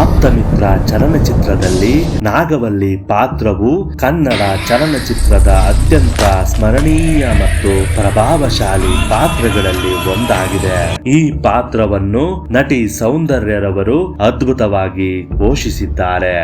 ಆಪ್ತಮಿತ್ರ ಚಲನಚಿತ್ರದಲ್ಲಿ ನಾಗವಲ್ಲಿ ಪಾತ್ರವು ಕನ್ನಡ ಚಲನಚಿತ್ರದ ಅತ್ಯಂತ ಸ್ಮರಣೀಯ ಮತ್ತು ಪ್ರಭಾವಶಾಲಿ ಪಾತ್ರಗಳಲ್ಲಿ ಒಂದಾಗಿದೆ. ಈ ಪಾತ್ರವನ್ನು ನಟಿ ಸೌಂದರ್ಯರವರು ಅದ್ಭುತವಾಗಿ ಪೋಷಿಸಿದ್ದಾರೆ.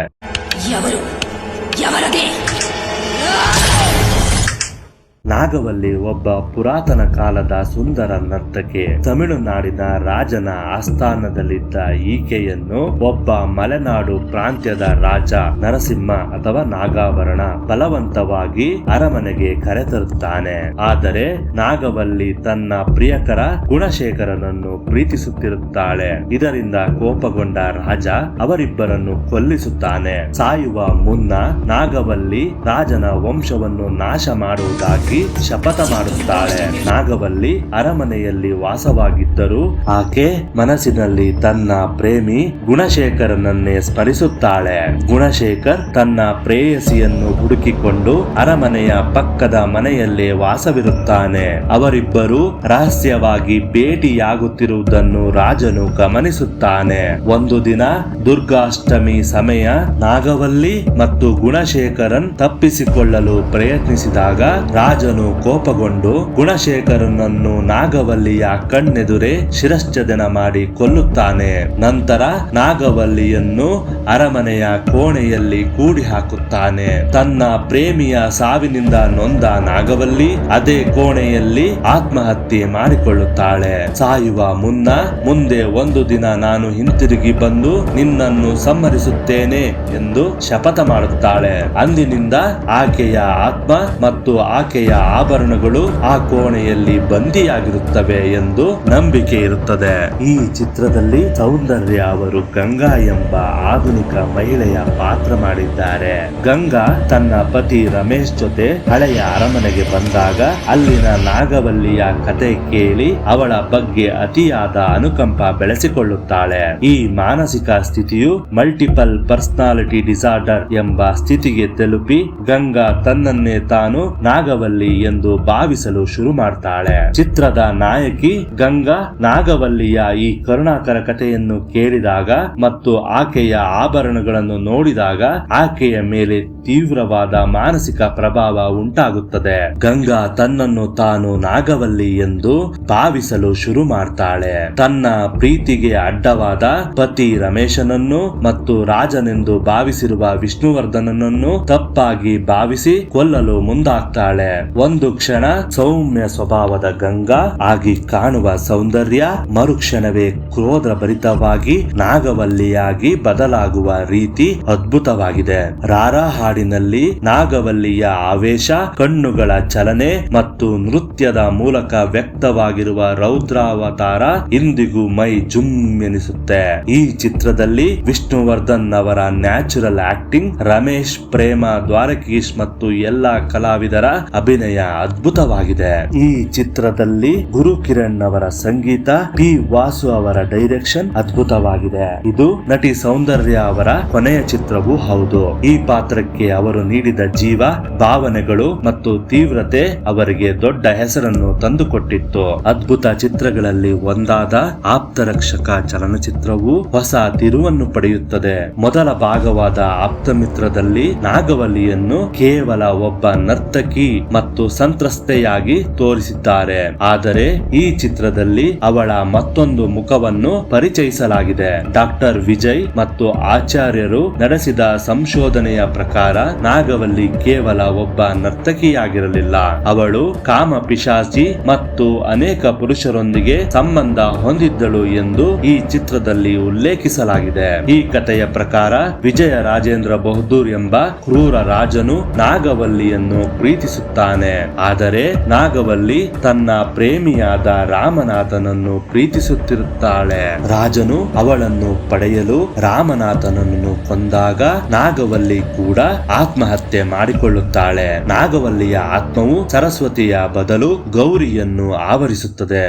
ನಾಗವಲ್ಲಿ ಒಬ್ಬ ಪುರಾತನ ಕಾಲದ ಸುಂದರ ನರ್ತಕಿ. ತಮಿಳುನಾಡಿನ ರಾಜನ ಆಸ್ಥಾನದಲ್ಲಿದ್ದ ಈಕೆಯನ್ನು ಒಬ್ಬ ಮಲೆನಾಡು ಪ್ರಾಂತ್ಯದ ರಾಜ ನರಸಿಂಹ ಅಥವಾ ನಾಗಾಭರಣ ಬಲವಂತವಾಗಿ ಅರಮನೆಗೆ ಕರೆತರುತ್ತಾನೆ. ಆದರೆ ನಾಗವಲ್ಲಿ ತನ್ನ ಪ್ರಿಯಕರ ಗುಣಶೇಖರನನ್ನು ಪ್ರೀತಿಸುತ್ತಿರುತ್ತಾಳೆ. ಇದರಿಂದ ಕೋಪಗೊಂಡ ರಾಜ ಅವರಿಬ್ಬರನ್ನು ಕೊಲ್ಲಿಸುತ್ತಾನೆ. ಸಾಯುವ ಮುನ್ನ ನಾಗವಲ್ಲಿ ರಾಜನ ವಂಶವನ್ನು ನಾಶ ಮಾಡುವುದಾಗಿ ಶಪಥ ಮಾಡುತ್ತಾಳೆ. ನಾಗವಲ್ಲಿ ಅರಮನೆಯಲ್ಲಿ ವಾಸವಾಗಿದ್ದರೂ ಆಕೆ ಮನಸ್ಸಿನಲ್ಲಿ ತನ್ನ ಪ್ರೇಮಿ ಗುಣಶೇಖರನನ್ನೇ ಸ್ಮರಿಸುತ್ತಾಳೆ. ಗುಣಶೇಖರ್ ತನ್ನ ಪ್ರೇಯಸಿಯನ್ನು ಹುಡುಕಿಕೊಂಡು ಅರಮನೆಯ ಪಕ್ಕದ ಮನೆಯಲ್ಲೇ ವಾಸವಿರುತ್ತಾನೆ. ಅವರಿಬ್ಬರು ರಹಸ್ಯವಾಗಿ ಭೇಟಿಯಾಗುತ್ತಿರುವುದನ್ನು ರಾಜನು ಗಮನಿಸುತ್ತಾನೆ. ಒಂದು ದಿನ ದುರ್ಗಾಷ್ಟಮಿ ಸಮಯ ನಾಗವಲ್ಲಿ ಮತ್ತು ಗುಣಶೇಖರನ್ ತಪ್ಪಿಸಿಕೊಳ್ಳಲು ಪ್ರಯತ್ನಿಸಿದಾಗ ರಾಜನು ಕೋಪಗೊಂಡು ಗುಣಶೇಖರನನ್ನು ನಾಗವಲ್ಲಿಯ ಕಣ್ಣೆದುರೇ ಶಿರಶ್ಛೇದನ ಮಾಡಿ ಕೊಲ್ಲುತ್ತಾನೆ. ನಂತರ ನಾಗವಲ್ಲಿಯನ್ನು ಅರಮನೆಯ ಕೋಣೆಯಲ್ಲಿ ಕೂಡಿ ಹಾಕುತ್ತಾನೆ. ತನ್ನ ಪ್ರೇಮಿಯ ಸಾವಿನಿಂದ ನೊಂದ ನಾಗವಲ್ಲಿ ಅದೇ ಕೋಣೆಯಲ್ಲಿ ಆತ್ಮಹತ್ಯೆ ಮಾಡಿಕೊಳ್ಳುತ್ತಾಳೆ. ಸಾಯುವ ಮುನ್ನ ಮುಂದೆ ಒಂದು ದಿನ ನಾನು ಹಿಂತಿರುಗಿ ಬಂದು ನಿನ್ನನ್ನು ಸಂಹರಿಸುತ್ತೇನೆ ಎಂದು ಶಪಥ ಮಾಡುತ್ತಾಳೆ. ಅಂದಿನಿಂದ ಆಕೆಯ ಆತ್ಮ ಮತ್ತು ಆಕೆಯ ಆಭರಣಗಳು ಆ ಕೋಣೆಯಲ್ಲಿ ಬಂದಿಯಾಗಿರುತ್ತವೆ ಎಂದು ನಂಬಿಕೆ ಇರುತ್ತದೆ. ಈ ಚಿತ್ರದಲ್ಲಿ ಸೌಂದರ್ಯ ಅವರು ಗಂಗಾ ಎಂಬ ಆಧುನಿಕ ಮಹಿಳೆಯ ಪಾತ್ರ ಮಾಡಿದ್ದಾರೆ. ಗಂಗಾ ತನ್ನ ಪತಿ ರಮೇಶ್ ಜೊತೆ ಹಳೆಯ ಅರಮನೆಗೆ ಬಂದಾಗ ಅಲ್ಲಿನ ನಾಗವಲ್ಲಿಯ ಕತೆ ಕೇಳಿ ಅವಳ ಬಗ್ಗೆ ಅತಿಯಾದ ಅನುಕಂಪ ಬೆಳೆಸಿಕೊಳ್ಳುತ್ತಾಳೆ. ಈ ಮಾನಸಿಕ ಸ್ಥಿತಿಯು ಮಲ್ಟಿಪಲ್ ಪರ್ಸನಾಲಿಟಿ ಡಿಸಾರ್ಡರ್ ಎಂಬ ಸ್ಥಿತಿಗೆ ತಲುಪಿ ಗಂಗಾ ತನ್ನನ್ನೇ ತಾನು ನಾಗವಲ್ಲಿ ಎಂದು ಭಾವಿಸಲು ಶುರು ಮಾಡ್ತಾಳೆ. ಚಿತ್ರದ ನಾಯಕಿ ಗಂಗಾ ನಾಗವಲ್ಲಿಯ ಈ ಕರುಣಾಕರ ಕಥೆಯನ್ನು ಕೇಳಿದಾಗ ಮತ್ತು ಆಕೆಯ ಆಭರಣಗಳನ್ನು ನೋಡಿದಾಗ ಆಕೆಯ ಮೇಲೆ ತೀವ್ರವಾದ ಮಾನಸಿಕ ಪ್ರಭಾವ ಉಂಟಾಗುತ್ತದೆ. ಗಂಗಾ ತನ್ನನ್ನು ತಾನು ನಾಗವಲ್ಲಿ ಎಂದು ಭಾವಿಸಲು ಶುರು ಮಾಡ್ತಾಳೆ. ತನ್ನ ಪ್ರೀತಿಗೆ ಅಡ್ಡವಾದ ಪತಿ ರಮೇಶನನ್ನು ಮತ್ತು ರಾಜನೆಂದು ಭಾವಿಸಿರುವ ವಿಷ್ಣುವರ್ಧನನನ್ನು ತಪ್ಪಾಗಿ ಭಾವಿಸಿ ಕೊಲ್ಲಲು ಮುಂದಾಗ್ತಾಳೆ. ಒಂದು ಕ್ಷಣ ಸೌಮ್ಯ ಸ್ವಭಾವದ ಗಂಗಾ ಆಗಿ ಕಾಣುವ ಸೌಂದರ್ಯ ಮರುಕ್ಷಣವೇ ಕ್ರೋಧ ಭರಿತವಾಗಿ ನಾಗವಲ್ಲಿಯಾಗಿ ಬದಲಾಗುವ ರೀತಿ ಅದ್ಭುತವಾಗಿದೆ. ರಾರಾ ಹಾಡಿನಲ್ಲಿ ನಾಗವಲ್ಲಿಯ ಆವೇಶ, ಕಣ್ಣುಗಳ ಚಲನೆ ಮತ್ತು ನೃತ್ಯದ ಮೂಲಕ ವ್ಯಕ್ತವಾಗಿರುವ ರೌದ್ರಾವತಾರ ಇಂದಿಗೂ ಮೈ ಜುಮ್ ಎನಿಸುತ್ತೆ. ಈ ಚಿತ್ರದಲ್ಲಿ ವಿಷ್ಣುವರ್ಧನ್ ಅವರ ನ್ಯಾಚುರಲ್ ಆಕ್ಟಿಂಗ್, ರಮೇಶ್, ಪ್ರೇಮ, ದ್ವಾರಕೀಶ್ ಮತ್ತು ಎಲ್ಲಾ ಕಲಾವಿದರ ಅಭಿನಯ ಅದ್ಭುತವಾಗಿದೆ. ಈ ಚಿತ್ರದಲ್ಲಿ ಗುರು ಕಿರಣ್ ಅವರ ಸಂಗೀತ, ಪಿ ವಾಸು ಅವರ ಡೈರೆಕ್ಷನ್ ಅದ್ಭುತವಾಗಿದೆ. ಇದು ನಟಿ ಸೌಂದರ್ಯ ಅವರ ಕೊನೆಯ ಚಿತ್ರವೂ ಹೌದು. ಈ ಪಾತ್ರಕ್ಕೆ ಅವರು ನೀಡಿದ ಜೀವ, ಭಾವನೆಗಳು ಮತ್ತು ತೀವ್ರತೆ ಅವರಿಗೆ ದೊಡ್ಡ ಹೆಸರನ್ನು ತಂದುಕೊಟ್ಟಿತ್ತು. ಅದ್ಭುತ ಚಿತ್ರಗಳಲ್ಲಿ ಒಂದಾದ ಆಪ್ತರಕ್ಷಕ ಚಲನಚಿತ್ರವು ಹೊಸ ತಿರುವನ್ನು ಪಡೆಯುತ್ತದೆ. ಮೊದಲ ಭಾಗವಾದ ಆಪ್ತಮಿತ್ರದಲ್ಲಿ ನಾಗವಲ್ಲಿಯನ್ನು ಕೇವಲ ಒಬ್ಬ ನರ್ತಕಿ ಮತ್ತು ಸಂತ್ರಸ್ತೆಯಾಗಿ ತೋರಿಸಿದ್ದಾರೆ. ಆದರೆ ಈ ಚಿತ್ರದಲ್ಲಿ ಅವಳ ಮತ್ತೊಂದು ಮುಖವನ್ನು ಪರಿಚಯಿಸಲಾಗಿದೆ. ಡಾಕ್ಟರ್ ವಿಜಯ್ ಮತ್ತು ಆಚಾರ್ಯರು ನಡೆಸಿದ ಸಂಶೋಧನೆಯ ಪ್ರಕಾರ ನಾಗವಲ್ಲಿ ಕೇವಲ ಒಬ್ಬ ನರ್ತಕಿಯಾಗಿರಲಿಲ್ಲ. ಅವಳು ಕಾಮ ಪಿಶಾಚಿ ಮತ್ತು ಅನೇಕ ಪುರುಷರೊಂದಿಗೆ ಸಂಬಂಧ ಹೊಂದಿದ್ದಳು ಎಂದು ಈ ಚಿತ್ರದಲ್ಲಿ ಉಲ್ಲೇಖಿಸಲಾಗಿದೆ. ಈ ಕಥೆಯ ಪ್ರಕಾರ ವಿಜಯ ರಾಜೇಂದ್ರ ಬಹದ್ದೂರ್ ಎಂಬ ಕ್ರೂರ ರಾಜನು ನಾಗವಲ್ಲಿಯನ್ನು ಪ್ರೀತಿಸುತ್ತಾನೆ. ಆದರೆ ನಾಗವಲ್ಲಿ ತನ್ನ ಪ್ರೇಮಿಯಾದ ರಾಮನಾಥನನ್ನು ಪ್ರೀತಿಸುತ್ತಿರುತ್ತಾಳೆ. ರಾಜನು ಅವಳನ್ನು ಪಡೆಯಲು ರಾಮನಾಥನನ್ನು ಕೊಂದಾಗ ನಾಗವಲ್ಲಿ ಕೂಡ ಆತ್ಮಹತ್ಯೆ ಮಾಡಿಕೊಳ್ಳುತ್ತಾಳೆ. ನಾಗವಲ್ಲಿಯ ಆತ್ಮವು ಸರಸ್ವತಿಯ ಬದಲು ಗೌರಿಯನ್ನು ಆವರಿಸುತ್ತದೆ.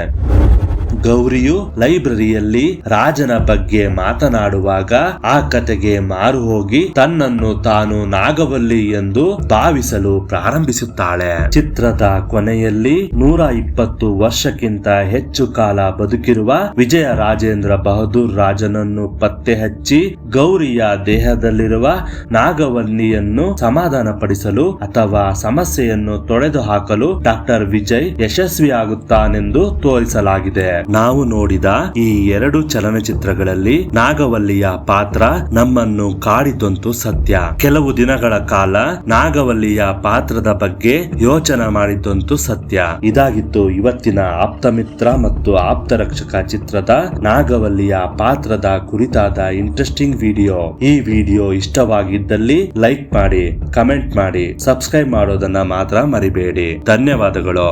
ಗೌರಿಯು ಲೈಬ್ರರಿಯಲ್ಲಿ ರಾಜನ ಬಗ್ಗೆ ಮಾತನಾಡುವಾಗ ಆ ಕತೆಗೆ ಮಾರು ಹೋಗಿ ತನ್ನನ್ನು ತಾನು ನಾಗವಲ್ಲಿ ಎಂದು ಭಾವಿಸಲು ಪ್ರಾರಂಭಿಸುತ್ತಾಳೆ. ಚಿತ್ರದ ಕೊನೆಯಲ್ಲಿ 120 ವರ್ಷಕ್ಕಿಂತ ಹೆಚ್ಚು ಕಾಲ ಬದುಕಿರುವ ವಿಜಯ ರಾಜೇಂದ್ರ ಬಹದ್ದೂರ್ ರಾಜನನ್ನು ಪತ್ತೆ ಹಚ್ಚಿ ಗೌರಿಯ ದೇಹದಲ್ಲಿರುವ ನಾಗವಲ್ಲಿಯನ್ನು ಸಮಾಧಾನಪಡಿಸಲು ಅಥವಾ ಸಮಸ್ಯೆಯನ್ನು ತೊಡೆದು ಹಾಕಲು ಡಾಕ್ಟರ್ ವಿಜಯ್ ಯಶಸ್ವಿಯಾಗುತ್ತಾನೆಂದು ತೋರಿಸಲಾಗಿದೆ. ನಾವು ನೋಡಿದ ಈ 2 ಚಲನಚಿತ್ರಗಳಲ್ಲಿ ನಾಗವಲ್ಲಿಯ ಪಾತ್ರ ನಮ್ಮನ್ನು ಕಾಡಿದಂತೂ ಸತ್ಯ. ಕೆಲವು ದಿನಗಳ ಕಾಲ ನಾಗವಲ್ಲಿಯ ಪಾತ್ರದ ಬಗ್ಗೆ ಯೋಚನೆ ಮಾಡಿದಂತೂ ಸತ್ಯ. ಇದಾಗಿತ್ತು ಇವತ್ತಿನ ಆಪ್ತಮಿತ್ರ ಮತ್ತು ಆಪ್ತರಕ್ಷಕ ಚಿತ್ರದ ನಾಗವಲ್ಲಿಯ ಪಾತ್ರದ ಕುರಿತಾದ ಇಂಟ್ರೆಸ್ಟಿಂಗ್ ವಿಡಿಯೋ. ಈ ವಿಡಿಯೋ ಇಷ್ಟವಾಗಿದ್ದಲ್ಲಿ ಲೈಕ್ ಮಾಡಿ, ಕಮೆಂಟ್ ಮಾಡಿ, ಸಬ್ಸ್ಕ್ರೈಬ್ ಮಾಡೋದನ್ನ ಮಾತ್ರ ಮರಿಬೇಡಿ. ಧನ್ಯವಾದಗಳು.